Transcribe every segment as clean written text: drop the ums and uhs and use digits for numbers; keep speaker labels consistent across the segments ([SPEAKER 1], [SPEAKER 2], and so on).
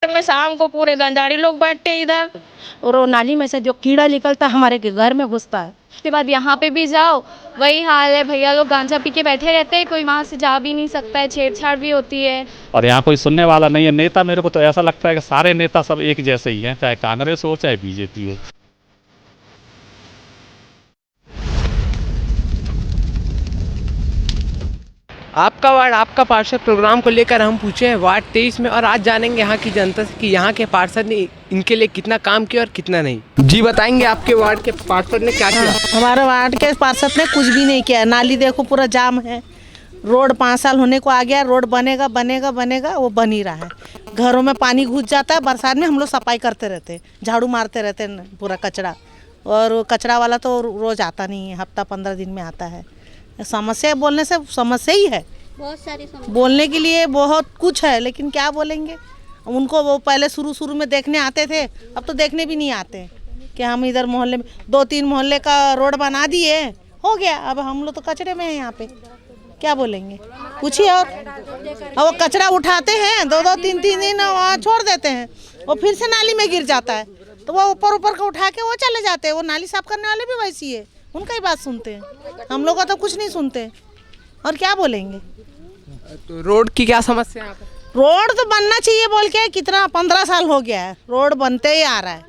[SPEAKER 1] चक्कर में शाम को पूरे गंजारी लोग बैठते हैं इधर।
[SPEAKER 2] और वो नाली में से जो कीड़ा निकलता है हमारे घर में घुसता है।
[SPEAKER 3] उसके बाद यहाँ पे भी जाओ वही हाल है, भैया लोग गांजा पी के बैठे रहते हैं, कोई वहाँ से जा भी नहीं सकता है, छेड़छाड़ भी होती है।
[SPEAKER 4] और यहाँ कोई सुनने वाला नहीं है। नेता मेरे को तो ऐसा लगता है कि सारे नेता सब एक जैसे ही हैं, चाहे कांग्रेस हो चाहे बीजेपी हो।
[SPEAKER 5] आपका वार्ड आपका पार्षद प्रोग्राम को लेकर हम पूछे हैं वार्ड 23 में, और आज जानेंगे यहाँ की जनता से कि यहाँ के पार्षद ने इनके लिए कितना काम किया और कितना नहीं। जी बताएंगे आपके वार्ड के पार्षद ने क्या किया?
[SPEAKER 2] हमारे वार्ड के पार्षद ने कुछ भी नहीं किया। नाली देखो पूरा जाम है, रोड 5 साल होने को आ गया, रोड बनेगा बनेगा बनेगा, वो बन ही रहा है। घरों में पानी घुस जाता है, बरसात में हम लोग सफाई करते रहते हैं, झाड़ू मारते रहते हैं पूरा कचरा, और कचरा वाला तो रोज़ आता नहीं है, हफ्ता 15 दिन में आता है। समस्या बोलने से समस्या ही है,
[SPEAKER 3] बहुत सारी समस्या
[SPEAKER 2] बोलने के लिए बहुत कुछ है, लेकिन क्या बोलेंगे उनको। वो पहले शुरू में देखने आते थे, अब तो देखने भी नहीं आते कि हम इधर मोहल्ले में 2-3 मोहल्ले का रोड बना दिए, हो गया। अब हम लोग तो कचरे में हैं यहाँ पे, क्या बोलेंगे पूछिए। और वो कचरा उठाते हैं 2-2 3-3 दिन वहाँ छोड़ देते हैं, वो फिर से नाली में गिर जाता है, तो वो ऊपर का उठा के वो चले जाते हैं। वो नाली साफ करने वाले भी वैसी है, उनका ही बात सुनते हैं, हम लोग का तो कुछ नहीं सुनते, और क्या बोलेंगे।
[SPEAKER 5] तो रोड की क्या समस्या है?
[SPEAKER 2] रोड तो बनना चाहिए बोल के कितना 15 साल हो गया है, रोड बनते ही आ रहा है।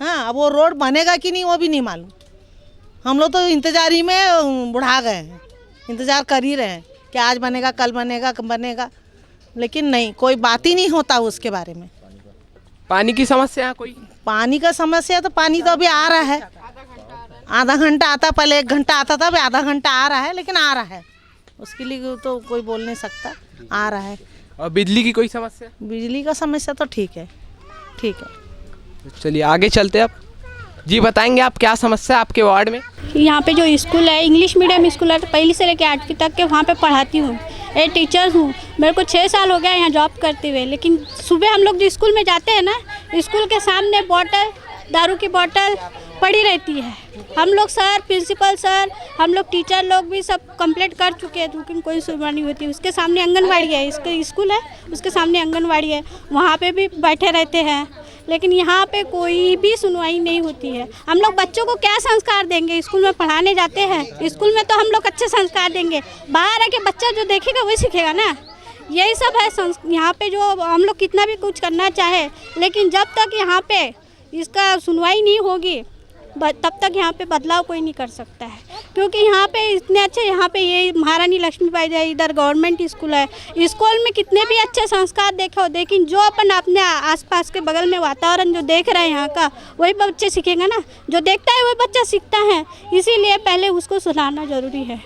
[SPEAKER 2] हाँ, अब वो रोड बनेगा कि नहीं वो भी नहीं मालूम। हम लोग तो इंतजार ही में बुढ़ा गए हैं, इंतज़ार कर ही रहे हैं कि आज बनेगा कल बनेगा कब बनेगा, लेकिन नहीं, कोई बात ही नहीं होता उसके बारे में।
[SPEAKER 5] पानी की समस्या है कोई?
[SPEAKER 2] पानी का समस्या तो पानी तो अभी आ रहा है, आधा घंटा आता, पहले 1 घंटा आता था, अभी आधा घंटा आ रहा है, लेकिन आ रहा है, उसके लिए तो कोई बोल नहीं सकता, आ रहा है।
[SPEAKER 5] और बिजली की कोई समस्या?
[SPEAKER 2] बिजली का समस्या तो ठीक है, ठीक है।
[SPEAKER 5] चलिए आगे चलते हैं। आप जी बताएंगे आप क्या समस्या है आपके वार्ड में?
[SPEAKER 6] यहाँ पे जो स्कूल है इंग्लिश मीडियम स्कूल है, तो पहली से लेकर 8वीं तक के वहाँ पे पढ़ाती हूँ, एक टीचर हूँ। मेरे को 6 साल हो गया यहाँ जॉब करते हुए, लेकिन सुबह हम लोग जो स्कूल में जाते हैं ना, स्कूल के सामने बॉटल, दारू की बॉटल पड़ी रहती है। हम लोग सर, प्रिंसिपल सर, हम लोग टीचर लोग भी सब कंप्लेंट कर चुके हैं, लेकिन कोई सुनवाई नहीं होती। उसके सामने आंगनवाड़ी है, इसके स्कूल है उसके सामने आंगनवाड़ी है, वहाँ पे भी बैठे रहते हैं, लेकिन यहाँ पे कोई भी सुनवाई नहीं होती है। हम लोग बच्चों को क्या संस्कार देंगे? स्कूल में पढ़ाने जाते हैं, स्कूल में तो हम लोग अच्छे संस्कार देंगे, बाहर आके बच्चा जो देखेगा वही सीखेगा ना। यही सब है यहाँ पे, जो हम लोग कितना भी कुछ करना चाहे, लेकिन जब तक यहाँ पे इसका सुनवाई नहीं होगी तब तक यहाँ पे बदलाव कोई नहीं कर सकता है। क्योंकि यहाँ पे इतने अच्छे, यहाँ पे ये महारानी लक्ष्मीबाई है, इधर गवर्नमेंट स्कूल है, स्कूल में कितने भी अच्छे संस्कार देखे हो, लेकिन जो अपन अपने आसपास के बगल में वातावरण जो देख रहे हैं यहाँ का, वही बच्चे सीखेंगे ना, जो देखता है वही बच्चा सीखता है, इसीलिए पहले उसको सुधारना ज़रूरी है।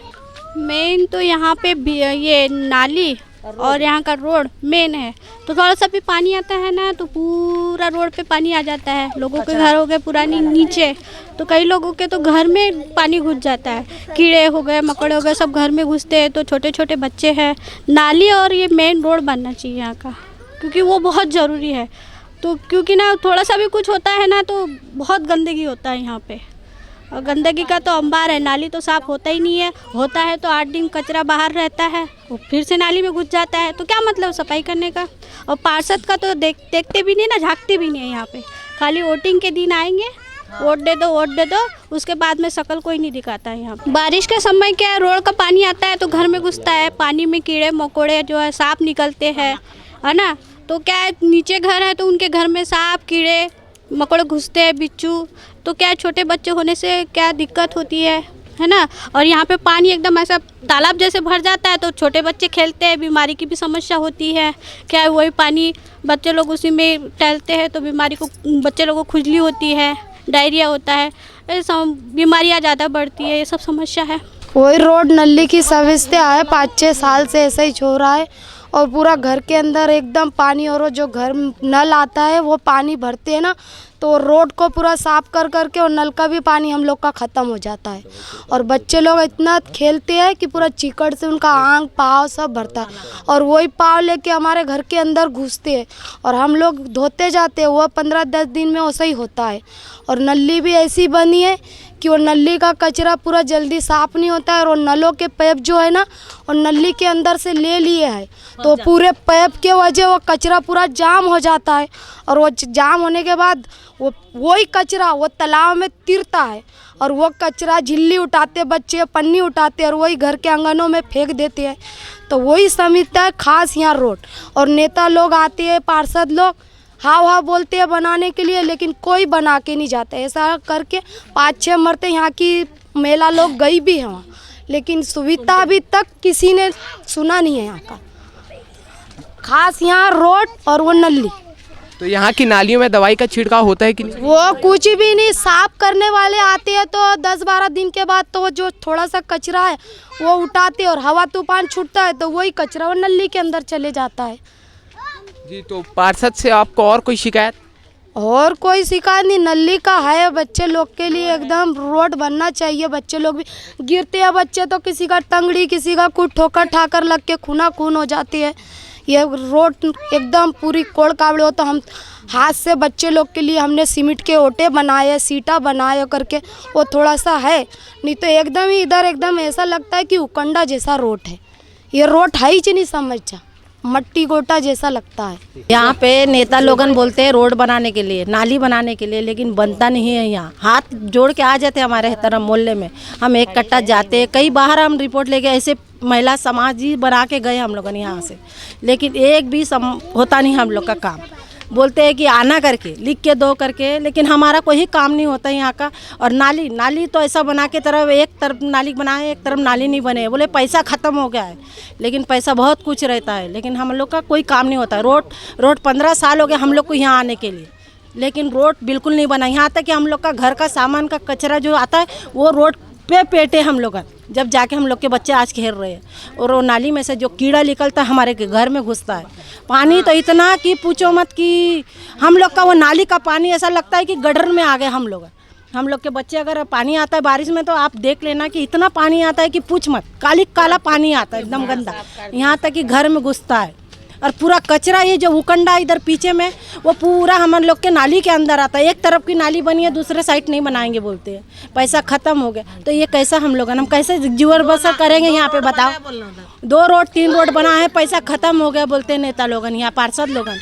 [SPEAKER 6] मेन तो यहाँ पे ये नाली और यहाँ का रोड मेन है, तो थोड़ा सा भी पानी आता है ना तो पूरा रोड पे पानी आ जाता है। लोगों के घर हो गए पुरानी नीचे, तो कई लोगों के तो घर में पानी घुस जाता है, कीड़े हो गए, मकड़े हो गए, सब घर में घुसते हैं, तो छोटे छोटे बच्चे हैं। नाली और ये मेन रोड बनना चाहिए यहाँ का, क्योंकि वो बहुत ज़रूरी है। तो क्योंकि ना थोड़ा सा भी कुछ होता है ना तो बहुत गंदगी होता है यहाँ पे, और गंदगी का तो अंबार है। नाली तो साफ़ होता ही नहीं है, होता है तो 8 दिन कचरा बाहर रहता है, वो फिर से नाली में घुस जाता है, तो क्या मतलब सफाई करने का। और पार्षद का तो देखते भी नहीं ना, झांकते भी नहीं है यहाँ पे, खाली वोटिंग के दिन आएंगे, वोट दे दो, उसके बाद में शकल कोई नहीं दिखाता है यहाँ पे। बारिश के समय क्या है, रोड का पानी आता है तो घर में घुसता है, पानी में कीड़े मकोड़े जो है सांप निकलते हैं, है ना। तो क्या है, नीचे घर है तो उनके घर में सांप कीड़े मकोड़े घुसते हैं, बिच्छू, तो क्या छोटे बच्चे होने से क्या दिक्कत होती है ना। और यहाँ पे पानी एकदम ऐसा तालाब जैसे भर जाता है तो छोटे बच्चे खेलते हैं, बीमारी की भी समस्या होती है। क्या है, वही पानी बच्चे लोग उसी में टहलते हैं तो बीमारी को, बच्चे लोगों को खुजली होती है, डायरिया होता है, ऐसा बीमारियाँ ज़्यादा बढ़ती है, ये सब समस्या है।
[SPEAKER 7] वही रोड नली की समस्या है, 5-6 साल से ऐसा ही हो रहा है, और पूरा घर के अंदर एकदम पानी, और जो घर नल आता है वो पानी भरते हैं ना, तो रोड को पूरा साफ कर करके और नल का भी पानी हम लोग का ख़त्म हो जाता है। और बच्चे लोग इतना खेलते हैं कि पूरा चीकड़ से उनका आंख पाँव सब भरता है, और वही पाँव लेके हमारे घर के अंदर घुसते हैं, और हम लोग धोते जाते हैं, वो 15-10 दिन में वैसा ही होता है। और नली भी ऐसी बनी है कि वो नली का कचरा पूरा जल्दी साफ़ नहीं होता है, और वो नलों के पाइप जो है ना और नली के अंदर से ले लिए है, तो पूरे पाइप के वजह वो कचरा पूरा जाम हो जाता है, और वो जाम होने के बाद वही कचरा वो तालाब में तिरता है, और वो कचरा झिल्ली उठाते बच्चे, पन्नी उठाते और वही घर के आंगनों में फेंक देते हैं। तो वही समझता है खास यहाँ रोड, और नेता लोग आते हैं, पार्षद लोग हाँ बोलते हैं बनाने के लिए, लेकिन कोई बना के नहीं जाता। ऐसा करके 5-6 मरते यहाँ की महिला लोग गई भी है वहाँ, लेकिन सुविधा अभी तक किसी ने सुना नहीं है यहाँ का। खास यहाँ रोड और वो नली।
[SPEAKER 5] तो यहाँ की नालियों में दवाई का छिड़काव होता है कि नहीं?
[SPEAKER 7] वो कुछ भी नहीं, साफ करने वाले आते हैं तो 10-12 दिन के बाद तो जो थोड़ा सा कचरा है वो उठाते, और हवा तूफान छूटता है तो वही कचरा वो नली के अंदर चले जाता है।
[SPEAKER 5] जी, तो पार्षद से आपको और कोई शिकायत?
[SPEAKER 7] और कोई शिकायत नहीं, नली का है बच्चे लोग के लिए एकदम रोड बनना चाहिए। बच्चे लोग भी गिरते हैं, बच्चे तो किसी का टंगड़ी, किसी का कुछ ठोकर ठाकर लग के खूना खून हो जाती है। ये रोड एकदम पूरी कोड़ काबड़े हो, तो हम हाथ से बच्चे लोग के लिए हमने सीमेंट के ओटे बनाए, सीटा बनाए करके, वो थोड़ा सा है, नहीं तो एकदम ही इधर एकदम ऐसा लगता है कि उकंडा जैसा रोड है। ये रोड है ही नहीं, समझा मट्टी गोटा जैसा लगता है।
[SPEAKER 2] यहाँ पे नेता लोगन बोलते हैं रोड बनाने के लिए, नाली बनाने के लिए, लेकिन बनता नहीं है। यहाँ हाथ जोड़ के आ जाते हैं हमारे तरफ मोहल्ले में, हम एक कट्टा जाते हैं, कई बाहर हम रिपोर्ट लेके ऐसे महिला समाज ही बना के गए हम लोगन यहाँ से, लेकिन एक भी होता नहीं हम लोग का काम। बोलते हैं कि आना करके लिख के दो करके, लेकिन हमारा कोई काम नहीं होता यहाँ का। और नाली तो ऐसा बना के तरफ एक तरफ नाली बनाए, एक तरफ नाली नहीं बने, बोले पैसा ख़त्म हो गया है, लेकिन पैसा बहुत कुछ रहता है, लेकिन हम लोग का कोई काम नहीं होता। रोड 15 साल हो गए हम लोग को यहाँ आने के लिए, लेकिन रोड बिल्कुल नहीं बना। यहाँ तक कि हम लोग का घर का सामान का कचरा जो आता है वो रोड पे पेटे हम लोग, जब जाके हम लोग के बच्चे आज खेल रहे हैं, और वो नाली में से जो कीड़ा निकलता है हमारे घर में घुसता है। पानी तो इतना कि पूछो मत, कि हम लोग का वो नाली का पानी ऐसा लगता है कि गटर में आ गए हम लोग के बच्चे। अगर पानी आता है बारिश में तो आप देख लेना कि इतना पानी आता है कि पूछ मत, काला पानी आता है एकदम गंदा, यहाँ तक कि घर में घुसता है। और पूरा कचरा ये जो उकंडा इधर पीछे में वो पूरा हम लोग के नाली के अंदर आता है। एक तरफ की नाली बनी है, दूसरे साइड नहीं बनाएंगे बोलते हैं, पैसा ख़त्म हो गया। तो ये कैसा हम कैसे जीवन बसर करेंगे यहाँ पे बताओ? 2 रोड 3 रोड बना है, पैसा ख़त्म हो गया बोलते हैं नेता लोगन, यहाँ पार्षद लोगन।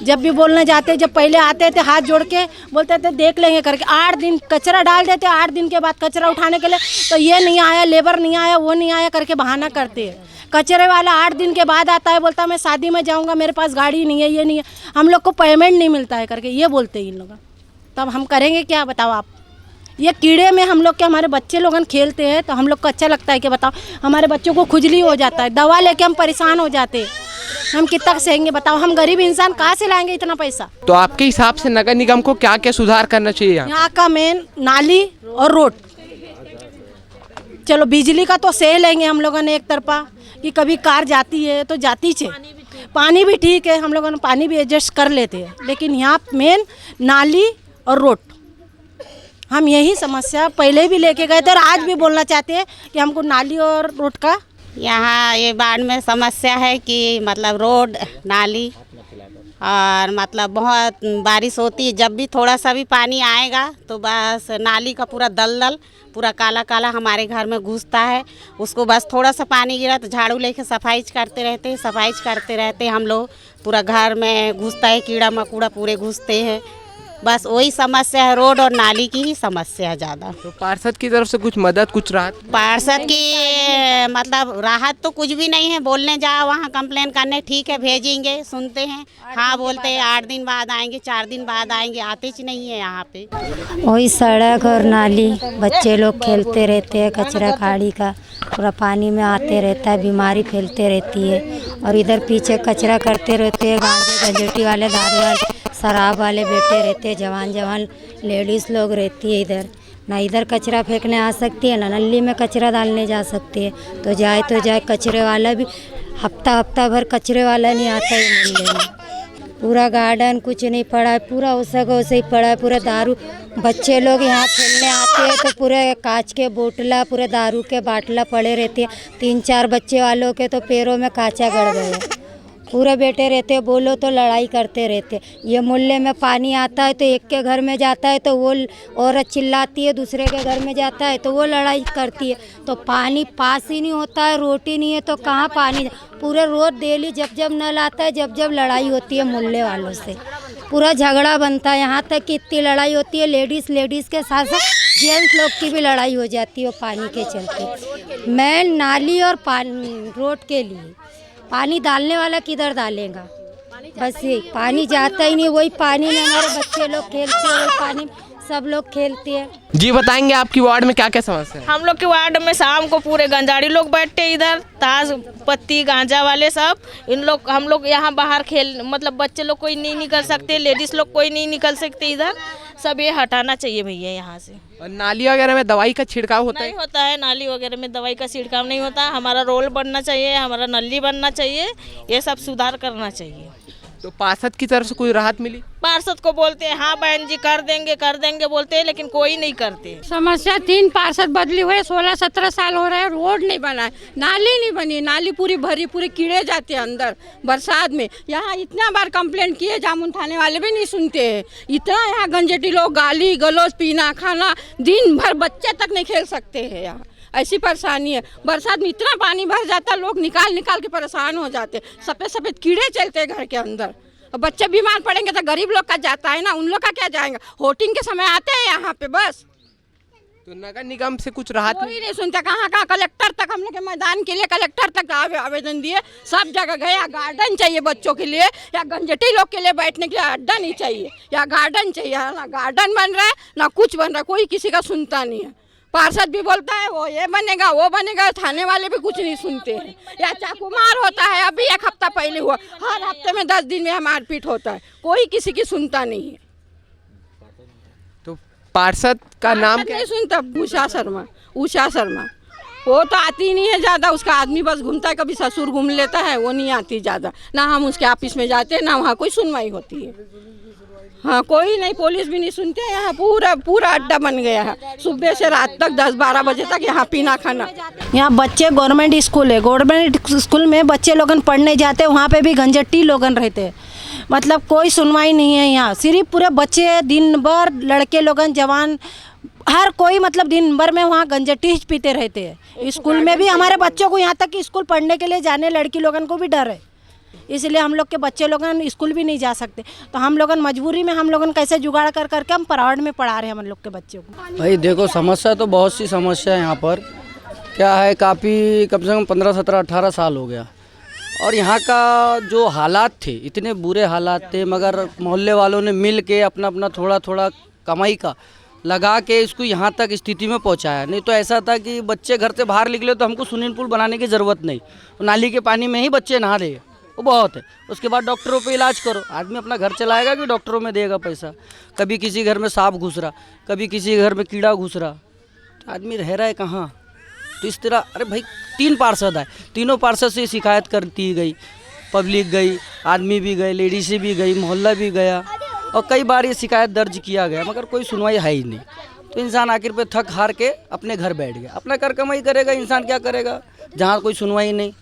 [SPEAKER 2] जब भी बोलने जाते, जब पहले आते थे हाथ जोड़ के बोलते थे देख लेंगे करके, 8 दिन कचरा डाल देते, 8 दिन के बाद कचरा उठाने के लिए तो ये नहीं आया, लेबर नहीं आया, वो नहीं आया करके बहाना करते हैं। कचरे वाला 8 दिन के बाद आता है, बोलता मैं शादी में जाऊंगा, मेरे पास गाड़ी नहीं है, ये नहीं है, हम लोग को पेमेंट नहीं मिलता है करके ये बोलते हैं इन लोग। तब हम करेंगे क्या बताओ आप? ये कीड़े में हम लोग के हमारे बच्चे लोगन खेलते हैं तो हम लोग को अच्छा लगता है कि बताओ, हमारे बच्चों को खुजली हो जाता है, दवा लेके हम परेशान हो जाते हैं, हम कितना सहेंगे बताओ? हम गरीब इंसान कहाँ से लाएंगे इतना पैसा?
[SPEAKER 5] तो आपके हिसाब से नगर निगम को क्या क्या सुधार करना चाहिए
[SPEAKER 2] यहाँ का? मेन नाली और रोड। चलो बिजली का तो सह लेंगे हम लोगों ने एक तरफा, कि कभी कार जाती है तो जाती छे, पानी भी ठीक है, हम लोगों ने पानी भी एडजस्ट कर लेते हैं, लेकिन यहाँ मेन नाली और रोड, हम यही समस्या पहले भी लेके गए थे और आज भी बोलना चाहते हैं कि हमको नाली और रोड का।
[SPEAKER 8] यहाँ ये बाढ़ में समस्या है कि मतलब रोड नाली, और मतलब बहुत बारिश होती है, जब भी थोड़ा सा भी पानी आएगा तो बस नाली का पूरा दलदल पूरा काला काला हमारे घर में घुसता है। उसको बस थोड़ा सा पानी गिरा तो झाड़ू लेके सफाई करते रहते हम लोग, पूरा घर में घुसता है, कीड़ा मकोड़ा पूरे घुसते हैं। बस वही समस्या है, रोड और नाली की ही समस्या है ज़्यादा।
[SPEAKER 5] तो पार्षद की तरफ से कुछ मदद, कुछ राहत?
[SPEAKER 8] पार्षद की मतलब राहत तो कुछ भी नहीं है। बोलने जाओ वहाँ कंप्लेन करने, ठीक है भेजेंगे, सुनते हैं, हाँ बोलते हैं 8 दिन बाद आएंगे, 4 दिन बाद आएंगे, आते ही नहीं है यहाँ पे।
[SPEAKER 9] वही सड़क और नाली, बच्चे लोग खेलते रहते हैं, कचरा खाड़ी का पूरा पानी में आते रहता है, बीमारी फैलते रहती है। और इधर पीछे कचरा करते रहते हैं, गांजे गंजेटी वाले, दारू वाले, शराब वाले बैठे रहते हैं, जवान लेडीज़ लोग रहती है इधर। ना इधर कचरा फेंकने आ सकती है, ना नली में कचरा डालने जा सकती है। तो जाए कचरे वाला भी हफ्ता भर कचरे वाला नहीं आता है नली में। पूरा गार्डन कुछ नहीं पड़ा है, पूरा वैसा का वैसे ही पड़ा है, पूरा दारू। बच्चे लोग यहाँ खेलने आते हैं तो पूरे कांच के बोतला, पूरे दारू के बाटला पड़े रहते हैं। 3-4 बच्चे वालों के तो पैरों में कांचा गड़ गए, पूरे बैठे रहते हैं, बोलो तो लड़ाई करते रहते। ये मोहल्ले में पानी आता है तो एक के घर में जाता है तो वो औरत चिल्लाती है, दूसरे के घर में जाता है तो वो लड़ाई करती है। तो पानी पास ही नहीं होता है, रोटी नहीं है तो कहाँ पानी। पूरे रोज डेली जब जब नल आता है, जब जब लड़ाई होती है मोहल्ले वालों से, पूरा झगड़ा बनता है। यहाँ तक कि इतनी लड़ाई होती है, लेडीज़ के साथ साथ जेंट्स लोग की भी लड़ाई हो जाती है पानी के चलते। मैं नाली और पानी रोड के लिए, पानी डालने वाला किधर डालेगा? बस ये पानी जाता ही नहीं, वही पानी में हमारे बच्चे लोग खेलते हैं, वही पानी सब लोग खेलते हैं।
[SPEAKER 5] जी बताएंगे आपकी वार्ड में क्या क्या समस्या है?
[SPEAKER 1] हम लोग के वार्ड में शाम को पूरे गंजाड़ी लोग बैठते हैं इधर, ताश पत्ती गांजा वाले सब। इन लोग हम लोग यहाँ बाहर खेल, मतलब बच्चे लोग कोई नहीं निकल सकते, लेडीज लोग कोई नहीं निकल सकते इधर। सब ये हटाना चाहिए भैया यहाँ से।
[SPEAKER 5] और नाली वगैरह में दवाई का छिड़काव होता है?
[SPEAKER 1] नहीं होता है, नाली वगैरह में दवाई का छिड़काव नहीं होता। हमारा रोड बनना चाहिए, हमारा नली बनना चाहिए, ये सब सुधार करना चाहिए।
[SPEAKER 5] तो पार्षद की तरफ से कोई राहत मिली?
[SPEAKER 1] पार्षद को बोलते हैं हाँ बहन जी कर देंगे बोलते हैं, लेकिन कोई नहीं करते।
[SPEAKER 6] समस्या 3 पार्षद बदली हुए, 16-17 साल हो रहे हैं, रोड नहीं बना है, नाली नहीं बनी, नाली पूरी भरी, पूरे कीड़े जाते हैं अंदर बरसात में। यहाँ इतना बार कंप्लेंट किए, जामुन थाने वाले भी नहीं सुनते हैं। इतना यहाँ गंजेटी लोग गाली गलौज, पीना खाना, दिन भर बच्चे तक नहीं खेल सकते हैं। यहाँ ऐसी परेशानी है, बरसात में इतना पानी भर जाता है, लोग निकाल के परेशान हो जाते, सफ़ेद कीड़े चलते हैं घर के अंदर। और बच्चे बीमार पड़ेंगे तो गरीब लोग का जाता है ना, उन लोग का क्या जाएगा? वोटिंग के समय आते हैं यहाँ पे बस।
[SPEAKER 5] तो नगर निगम से कुछ राहत
[SPEAKER 6] कोई नहीं सुनता। कहाँ कलेक्टर तक, हम लोग के मैदान के लिए कलेक्टर तक आवेदन दिए, सब जगह गए। या गार्डन चाहिए बच्चों के लिए, या गंजेटी लोग के लिए बैठने के लिए अड्डा नहीं चाहिए, या गार्डन चाहिए। ना गार्डन बन रहा है ना कुछ बन रहा है, कोई किसी का सुनता नहीं है। पार्षद भी बोलता है वो ये बनेगा वो बनेगा, थाने वाले भी कुछ नहीं सुनते हैं। या चाकुमार होता है, अभी 1 हफ्ता पहले हुआ, हर हफ्ते में 10 दिन में मारपीट होता है, कोई किसी की सुनता नहीं है।
[SPEAKER 5] तो पार्षद का नाम क्या?
[SPEAKER 6] नहीं सुनता। उषा शर्मा वो तो आती नहीं है ज़्यादा, उसका आदमी बस घूमता है, कभी ससुर घूम लेता है, वो नहीं आती ज़्यादा। ना हम उसके ऑफिस में जाते हैं, ना वहाँ कोई सुनवाई होती है। हाँ कोई नहीं, पुलिस भी नहीं सुनते। यहाँ पूरा अड्डा बन गया है, सुबह से रात तक 10-12 बजे तक यहाँ पीना खाना।
[SPEAKER 2] यहाँ बच्चे गवर्नमेंट स्कूल है, गवर्नमेंट स्कूल में बच्चे लोगन पढ़ने जाते, वहाँ पे भी गंजटी लोगन रहते हैं। मतलब कोई सुनवाई नहीं है यहाँ। सिर्फ पूरे बच्चे दिन भर, लड़के लोगन जवान हर कोई, मतलब दिन भर में वहाँ गंजटी पीते रहते हैं। स्कूल में भी हमारे बच्चों को, यहाँ तक कि स्कूल पढ़ने के लिए जाने लड़की लोगन को भी डर है, इसलिए हम लोग के बच्चे लोगन स्कूल भी नहीं जा सकते। तो हम लोगन मजबूरी में, हम लोगन कैसे जुगाड़ कर करके हम प्राइवेट में पढ़ा रहे हैं हम लोग के बच्चों को।
[SPEAKER 10] भाई देखो, समस्या तो बहुत सी समस्या है यहाँ पर। क्या है, काफ़ी कम से कम 15, 17, 18 साल हो गया, और यहाँ का जो हालात थे, इतने बुरे हालात थे, मगर मोहल्ले वालों ने मिल के अपना थोड़ा थोड़ा कमाई का लगा के इसको यहाँ तक स्थिति में पहुँचाया। नहीं तो ऐसा था कि बच्चे घर से बाहर निकले तो हमको स्विमिंग पूल बनाने की ज़रूरत नहीं, नाली के पानी में ही बच्चे नहा रहे, वो बहुत है। उसके बाद डॉक्टरों पे इलाज करो, आदमी अपना घर चलाएगा कि डॉक्टरों में देगा पैसा? कभी किसी घर में सांप घुस रहा, कभी किसी घर में कीड़ा घुस रहा, तो आदमी रह रहा है कहाँ? तो इस तरह, अरे भाई 3 पार्षद आए, तीनों पार्षद से शिकायत करती गई, पब्लिक गई, आदमी भी गए, लेडीज़ भी गई, मोहल्ला भी गया, और कई बार ये शिकायत दर्ज किया गया, मगर कोई सुनवाई है ही नहीं। तो इंसान आखिर पे थक हार के अपने घर बैठ गया। अपना कर कमाई करेगा इंसान, क्या करेगा जहाँ कोई सुनवाई नहीं।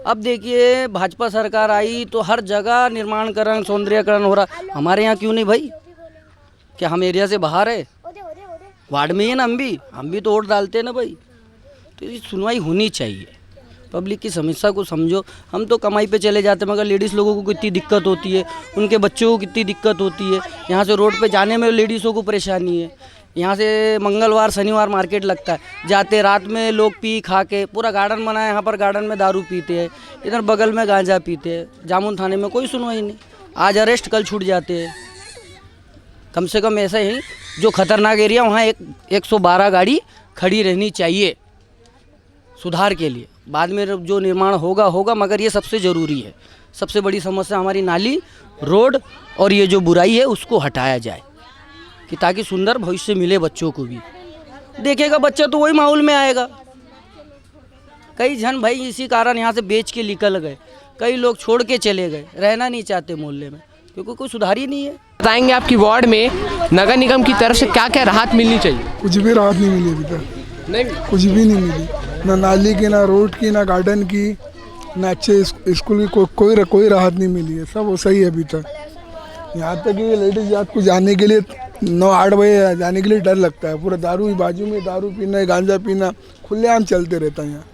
[SPEAKER 10] अब देखिए भाजपा सरकार आई तो हर जगह निर्माणकरण, सौंदर्यकरण हो रहा। हमारे यहाँ क्यों नहीं भाई? क्या हम एरिया से बाहर है? वार्ड में ही है ना, हम भी तो वोट डालते हैं ना भाई। तो ये सुनवाई होनी चाहिए, पब्लिक की समस्या को समझो। हम तो कमाई पे चले जाते हैं, मगर लेडीज़ लोगों को कितनी दिक्कत होती है, उनके बच्चों को कितनी दिक्कत होती है। यहाँ से रोड पे जाने में लेडीज़ों को परेशानी है। यहाँ से मंगलवार शनिवार मार्केट लगता है, जाते रात में लोग पी खा के, पूरा गार्डन बना है, यहाँ पर गार्डन में दारू पीते हैं, इधर बगल में गांजा पीते हैं। जामुन थाने में कोई सुनवाई नहीं, आज अरेस्ट कल छूट जाते हैं। कम से कम ऐसा ही जो खतरनाक एरिया, वहाँ 112 गाड़ी खड़ी रहनी चाहिए सुधार के लिए। बाद में जो निर्माण होगा, मगर ये सबसे ज़रूरी है। सबसे बड़ी समस्या हमारी नाली, रोड और ये जो बुराई है उसको हटाया जाए, कि ताकि सुंदर भविष्य मिले बच्चों को भी। देखेगा बच्चा तो वही माहौल में आएगा। कई जन भाई इसी कारण यहाँ से बेच के निकल गए, कई लोग छोड़ के चले गए, रहना नहीं चाहते मोहल्ले में, क्योंकि कोई सुधार ही नहीं है।
[SPEAKER 5] बताएंगे आपकी वार्ड में नगर निगम की तरफ से क्या क्या राहत मिलनी चाहिए?
[SPEAKER 11] कुछ भी राहत नहीं मिली अभी तक,
[SPEAKER 5] नहीं
[SPEAKER 11] कुछ भी नहीं मिली, ना नाली की, ना रोड की, ना गार्डन की, ना अच्छे स्कूल की कोई राहत नहीं मिली है। सब वो सही है अभी तक। यहाँ तक कि लेडीज रात को जाने के लिए 9-8 बजे जाने के लिए डर लगता है। पूरा दारू बाजू में, दारू पीना, गांजा पीना खुलेआम चलते रहता है। यहाँ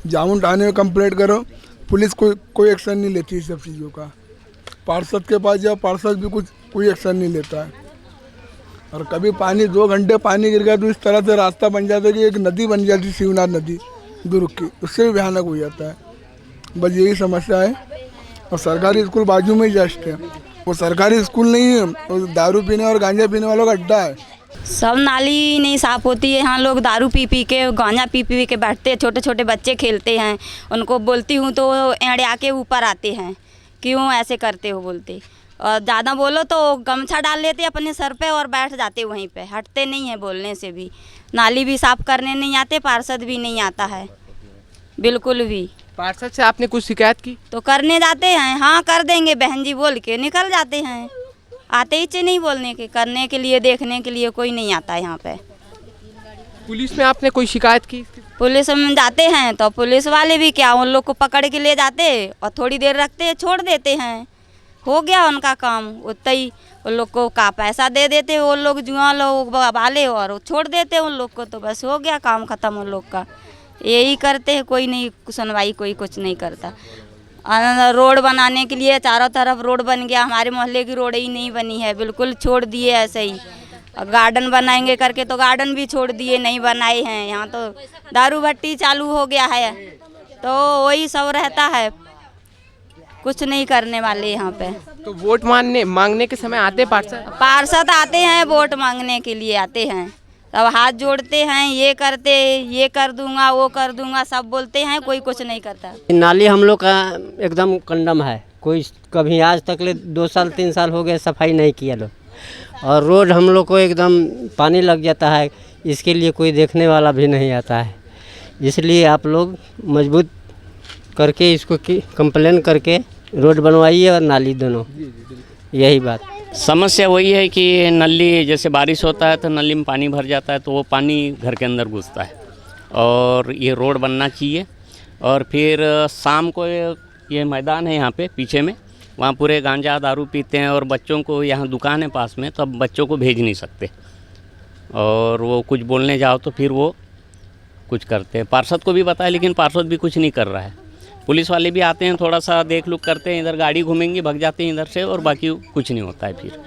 [SPEAKER 11] जामुन थाने में कंप्लेंट करो, पुलिस कोई एक्शन नहीं लेती इस सब चीज़ों का। पार्षद के पास जाओ, पार्षद भी कोई एक्शन नहीं लेता है। और कभी पानी 2 घंटे पानी गिर गया तो इस तरह से रास्ता बन जाता है कि एक नदी बन जाती, शिवनाथ नदी दुर्ग की, उससे भी भयानक हो जाता है। बस यही समस्या है। और सरकारी स्कूल बाजू में ही जस्ट है, वो सरकारी स्कूल नहीं है, वो दारू पीने और गांजा पीने वालों का अड्डा है।
[SPEAKER 12] सब नाली नहीं साफ़ होती है। यहाँ लोग दारू पी पी के, गांजा पी पी के बैठते हैं। छोटे छोटे बच्चे खेलते हैं, उनको बोलती हूँ तो एड़िया के ऊपर आते हैं, क्यों ऐसे करते हो बोलते। और ज़्यादा बोलो तो गमछा डाल लेते अपने सर पे और बैठ जाते वहीं पे, हटते नहीं हैं बोलने से भी। नाली भी साफ़ करने नहीं आते, पार्षद भी नहीं आता है बिल्कुल भी।
[SPEAKER 5] पार्षद से आपने कुछ शिकायत की?
[SPEAKER 12] तो करने जाते हैं, हाँ कर देंगे बहन जी बोल के निकल जाते हैं। आते ही नहीं बोलने के, करने के लिए, देखने के लिए कोई नहीं आता यहाँ पे।
[SPEAKER 5] पुलिस में आपने कोई शिकायत की?
[SPEAKER 12] पुलिस में जाते हैं तो पुलिस वाले भी क्या, उन लोग को पकड़ के ले जाते और थोड़ी देर रखते, छोड़ देते हैं। हो गया उनका काम, उतना ही उन लोग को का पैसा दे देते वो लोग, जुआ लोग वाले, और छोड़ देते उन लोग को, तो बस हो गया काम ख़त्म उन लोग का। यही करते हैं, कोई नहीं सुनवाई, कोई कुछ नहीं करता। रोड बनाने के लिए चारों तरफ रोड बन गया, हमारे मोहल्ले की रोड ही नहीं बनी है, बिल्कुल छोड़ दिए ऐसे ही। गार्डन बनाएंगे करके तो गार्डन भी छोड़ दिए, नहीं बनाए हैं। यहाँ तो दारू भट्टी चालू हो गया है, तो वही सब रहता है, कुछ नहीं करने वाले यहाँ पे।
[SPEAKER 5] तो वोट मांगने के समय आते
[SPEAKER 12] पार्षद आते हैं, वोट मांगने के लिए आते हैं, तब हाथ जोड़ते हैं, ये करते, ये कर दूंगा, वो कर दूंगा, सब बोलते हैं, कोई कुछ नहीं करता।
[SPEAKER 13] नाली हम लोग का एकदम कंडम है, कोई कभी आज तक ले 2 साल 3 साल हो गए सफाई नहीं किया लोग। और रोड हम लोग को एकदम पानी लग जाता है, इसके लिए कोई देखने वाला भी नहीं आता है। इसलिए आप लोग मजबूत करके इसको कंप्लेन करके रोड बनवाइए और नाली दोनों, यही बात।
[SPEAKER 14] समस्या वही है कि नली, जैसे बारिश होता है तो नली में पानी भर जाता है, तो वो पानी घर के अंदर घुसता है। और ये रोड बनना चाहिए। और फिर शाम को ये मैदान है यहाँ पे पीछे में, वहाँ पूरे गांजा दारू पीते हैं। और बच्चों को, यहाँ दुकान है पास में, तो अब बच्चों को भेज नहीं सकते, और वो कुछ बोलने जाओ तो फिर वो कुछ करते हैं। पार्षद को भी बताया, लेकिन पार्षद भी कुछ नहीं कर रहा है। पुलिस वाले भी आते हैं, थोड़ा सा देख लुक करते हैं, इधर गाड़ी घूमेंगी, भग जाते हैं इधर से, और बाकी कुछ नहीं होता है फिर,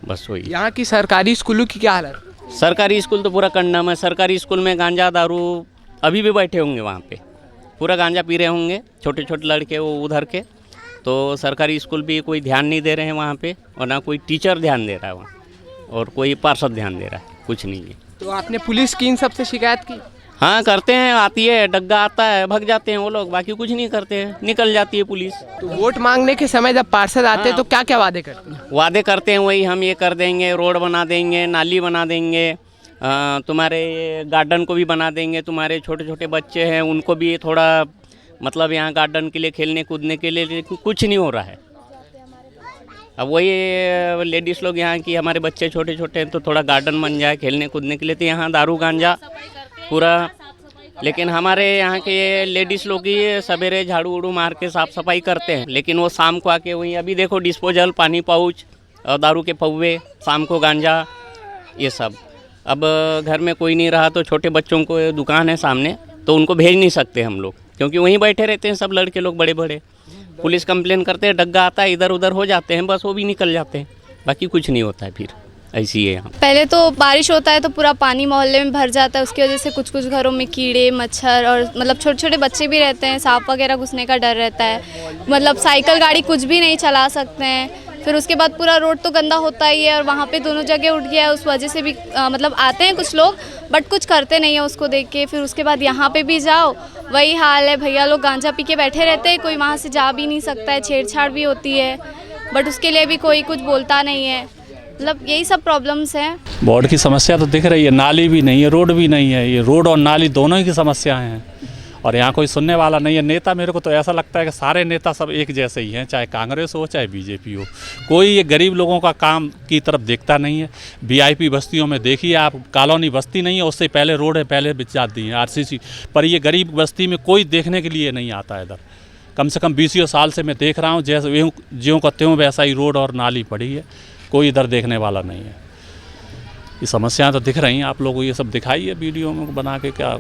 [SPEAKER 14] बस वही।
[SPEAKER 5] यहाँ की सरकारी स्कूलों की क्या हालत?
[SPEAKER 14] सरकारी स्कूल तो पूरा कंडम है। सरकारी स्कूल में गांजा दारू अभी भी बैठे होंगे वहाँ पे, पूरा गांजा पी रहे होंगे छोटे छोटे लड़के वो उधर के। तो सरकारी स्कूल भी कोई ध्यान नहीं दे रहे हैं वहाँ पे, और ना कोई टीचर ध्यान दे रहा है वहाँ, और कोई पार्षद ध्यान दे रहा है, कुछ नहीं है।
[SPEAKER 5] तो आपने पुलिस की इन सबसे शिकायत की?
[SPEAKER 14] हाँ करते हैं, आती है, डग्गा आता है, भग जाते हैं वो लोग, बाकी कुछ नहीं करते हैं, निकल जाती है पुलिस।
[SPEAKER 5] तो वोट मांगने के समय जब पार्षद आते हैं तो क्या क्या वादे करते हैं?
[SPEAKER 14] वादे करते हैं वही, हम ये कर देंगे, रोड बना देंगे, नाली बना देंगे, तुम्हारे गार्डन को भी बना देंगे, तुम्हारे छोटे छोटे बच्चे हैं उनको भी थोड़ा, मतलब यहाँ गार्डन के लिए खेलने कूदने के लिए, कुछ नहीं हो रहा है। अब वही लेडीज़ लोग यहाँ की, हमारे बच्चे छोटे छोटे हैं तो थोड़ा गार्डन बन जाए खेलने कूदने के लिए, तो यहाँ दारू गांजा पूरा। लेकिन हमारे यहाँ के लेडीज़ लोग ही सवेरे झाड़ू उड़ू मार के साफ़ सफाई करते हैं, लेकिन वो शाम को आके वहीं, अभी देखो डिस्पोजल, पानी पाउच और दारू के पौवे, शाम को गांजा, ये सब। अब घर में कोई नहीं रहा तो छोटे बच्चों को दुकान है सामने, तो उनको भेज नहीं सकते हम लोग, क्योंकि वहीं बैठे रहते हैं सब लड़के लोग बड़े बड़े। पुलिस कंप्लेन करते हैं, डग्गा आता है, इधर उधर हो जाते हैं, बस वो भी निकल जाते हैं, बाकी कुछ नहीं होता है फिर, ऐसी है यहाँ।
[SPEAKER 3] पहले तो बारिश होता है तो पूरा पानी मोहल्ले में भर जाता है, उसकी वजह से कुछ कुछ घरों में कीड़े मच्छर और मतलब छोटे छोटे बच्चे भी रहते हैं, सांप वगैरह घुसने का डर रहता है। मतलब साइकिल गाड़ी कुछ भी नहीं चला सकते हैं। फिर उसके बाद पूरा रोड तो गंदा होता ही है, और वहाँ पे दोनों जगह उठ गया है, उस वजह से भी मतलब आते हैं कुछ लोग, बट कुछ करते नहीं है उसको देख के। फिर उसके बाद यहाँ पे भी जाओ वही हाल है, भैया लोग गांजा पी के बैठे रहते हैं, कोई वहाँ से जा भी नहीं सकता है, छेड़छाड़ भी होती है, बट उसके लिए भी कोई कुछ बोलता नहीं है। मतलब यही सब प्रॉब्लम्स हैं।
[SPEAKER 4] बोर्ड की समस्या तो दिख रही है, नाली भी नहीं है, रोड भी नहीं है, ये रोड और नाली दोनों ही की समस्याएं हैं, और यहाँ कोई सुनने वाला नहीं है। नेता, मेरे को तो ऐसा लगता है कि सारे नेता सब एक जैसे ही हैं, चाहे कांग्रेस हो चाहे बीजेपी हो, कोई ये गरीब लोगों का काम की तरफ देखता नहीं है। वीआईपी बस्तियों में देखिए आप, कॉलोनी बस्ती नहीं है, उससे पहले रोड है, पहले बिछ जाती हैं आरसीसी, पर ये गरीब बस्ती में कोई देखने के लिए नहीं आता है इधर। कम से कम 20 साल से मैं देख रहा हूँ, जैसे ज्यों का त्यों वैसा ही रोड और नाली पड़ी है, कोई इधर देखने वाला नहीं है। ये समस्याएं तो दिख रही हैं, आप लोगों को ये सब दिखाई है वीडियो में बना के क्या।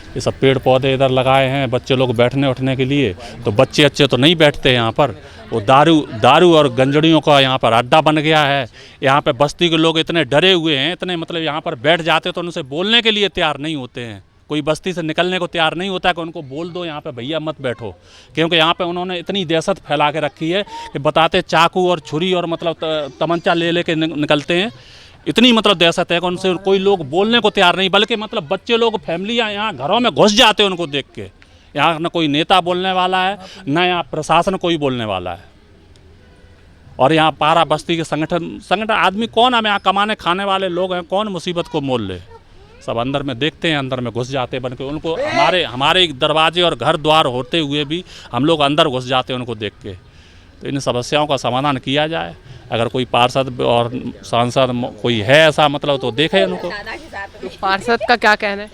[SPEAKER 4] ये सब पेड़ पौधे इधर लगाए हैं बच्चे लोग बैठने उठने के लिए, तो बच्चे अच्छे तो नहीं बैठते यहाँ पर। वो दारू और गंजड़ियों का यहाँ पर अड्डा बन गया है। यहाँ पे बस्ती के लोग इतने डरे हुए हैं, इतने मतलब यहाँ पर बैठ जाते तो उनसे बोलने के लिए तैयार नहीं होते हैं। कोई बस्ती से निकलने को तैयार नहीं होता कि उनको बोल दो यहाँ पे भैया मत बैठो, क्योंकि यहाँ पे उन्होंने इतनी दहशत फैला के रखी है कि बताते चाकू और छुरी और मतलब तमंचा ले के निकलते हैं। इतनी मतलब दहशत है कि उनसे कोई लोग बोलने को तैयार नहीं, बल्कि मतलब बच्चे लोग फैमिलियाँ यहाँ घरों में घुस जाते हैं उनको देख के। यहाँ न कोई नेता बोलने वाला है, न यहाँ प्रशासन कोई बोलने वाला है। और यहाँ पारा बस्ती के संगठन आदमी कौन है, यहाँ कमाने खाने वाले लोग हैं, कौन मुसीबत को मोल ले। सब अंदर में देखते हैं, अंदर में घुस जाते बन के। उनको हमारे दरवाजे और घर द्वार होते हुए भी हम लोग अंदर घुस जाते हैं उनको देख के। तो इन समस्याओं का समाधान किया जाए। अगर कोई पार्षद और सांसद कोई है ऐसा मतलब तो देखे उनको।
[SPEAKER 5] तो पार्षद का क्या कहना है?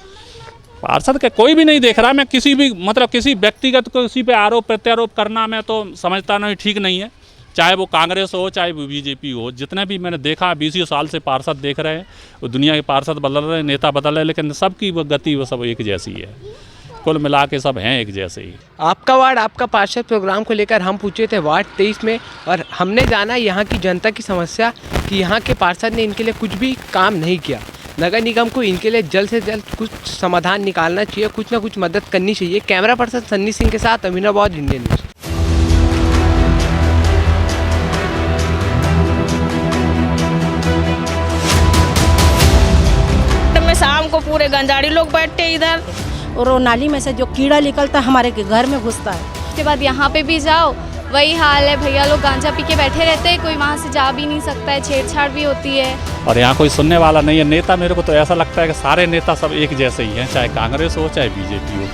[SPEAKER 4] पार्षद के कोई भी नहीं देख रहा। मैं किसी भी मतलब किसी व्यक्तिगत किसी पे आरोप प्रत्यारोप करना मैं तो समझता नहीं, ठीक नहीं है। चाहे वो कांग्रेस हो चाहे वो बीजेपी हो, जितने भी मैंने देखा 20 साल से पार्षद देख रहे हैं, वो दुनिया के पार्षद बदल रहे हैं, नेता बदल रहे हैं, लेकिन सबकी वो गति वो सब एक जैसी है। कुल मिला के सब हैं एक जैसे ही।
[SPEAKER 5] आपका वार्ड आपका पार्षद प्रोग्राम को लेकर हम पूछे थे वार्ड 23 में, और हमने जाना यहाँ की जनता की समस्या कि यहाँ के पार्षद ने इनके लिए कुछ भी काम नहीं किया। नगर निगम को इनके लिए जल्द से जल्द कुछ समाधान निकालना चाहिए, कुछ ना कुछ मदद करनी चाहिए। कैमरा पर्सन सन्नी सिंह के साथ अभिनव बौद्ध, इंडियन न्यूज़।
[SPEAKER 1] शाम को पूरे गंजाड़ी लोग बैठते इधर,
[SPEAKER 2] और वो नाली में से जो कीड़ा निकलता है हमारे घर में घुसता है।
[SPEAKER 3] उसके बाद यहाँ पे भी जाओ वही हाल है, भैया लोग गांजा पी के बैठे रहते हैं, कोई वहाँ से जा भी नहीं सकता है, छेड़छाड़ भी होती है
[SPEAKER 4] और यहाँ कोई सुनने वाला नहीं है। नेता मेरे को तो ऐसा लगता है कि सारे नेता सब एक जैसे ही हैं, चाहे कांग्रेस हो चाहे बीजेपी हो।